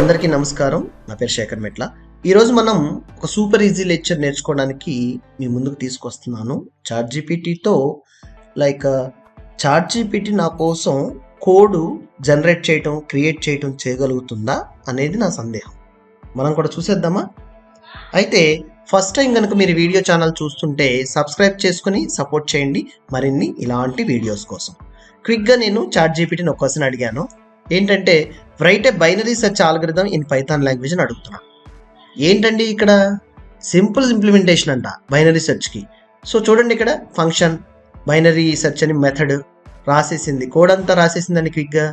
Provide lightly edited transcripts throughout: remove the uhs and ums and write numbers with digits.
అందరికీ నమస్కారం. నా పేరు శేఖర్ మెట్ల. ఈరోజు మనం ఒక సూపర్ ఈజీ లెక్చర్ నేర్చుకోవడానికి మీ ముందుకు తీసుకొస్తున్నాను. చాట్‌జీపీటీతో చాట్‌జీపీటీ నా కోసం కోడ్ జనరేట్ చేయటం, క్రియేట్ చేయటం చేయగలుగుతుందా అనేది నా సందేహం. మనం కూడా చూసేద్దామా? అయితే ఫస్ట్ టైం కనుక మీరు వీడియో ఛానల్ చూస్తుంటే సబ్స్క్రైబ్ చేసుకుని సపోర్ట్ చేయండి మరిన్ని ఇలాంటి వీడియోస్ కోసం. క్విక్గా నేను చాట్‌జీపీటీని ఒక క్వశ్చన్ అడిగాను. ఏంటంటే right A binary search algorithm in Python language అని అడుగుతున్నాను. ఏంటండి ఇక్కడ సింపుల్ ఇంప్లిమెంటేషన్ అంట బైనరీ సెర్చ్కి. సో చూడండి, ఇక్కడ ఫంక్షన్ బైనరీ సెర్చ్ అని మెథడ్ రాసేసింది, కోడ్ అంతా రాసేసిందండి. క్విక్గా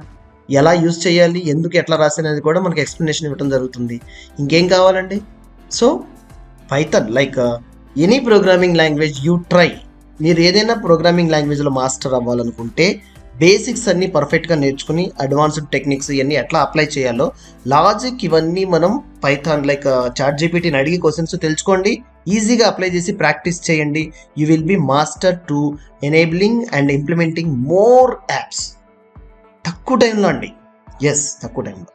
ఎలా యూజ్ చేయాలి, ఎందుకు ఎట్లా రాసేది కూడా మనకి ఎక్స్ప్లెనేషన్ ఇవ్వడం జరుగుతుంది. ఇంకేం కావాలండి? So Python any programming language you try. మీరు ఏదైనా ప్రోగ్రామింగ్ లాంగ్వేజ్లో మాస్టర్ అవ్వాలనుకుంటే బేసిక్స్ అన్నీ పర్ఫెక్ట్గా నేర్చుకుని అడ్వాన్స్డ్ టెక్నిక్స్ ఇవన్నీ ఎట్లా అప్లై చేయాలో, లాజిక్ ఇవన్నీ మనం పైథాన్ చాట్‌జీపీటీని అడిగి క్వశ్చన్స్ తెలుసుకోండి, ఈజీగా అప్లై చేసి ప్రాక్టీస్ చేయండి. You will be master to enabling and implementing more apps. తక్కువ టైంలో అండి. తక్కువ టైంలో.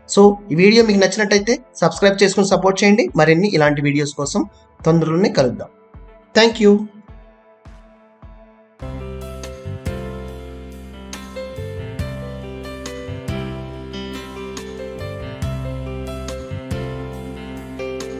సో ఈ వీడియో మీకు నచ్చినట్టయితే సబ్స్క్రైబ్ చేసుకుని సపోర్ట్ చేయండి. మరిన్ని ఇలాంటి వీడియోస్ కోసం తొందరలోనే కలుద్దాం. Thank you.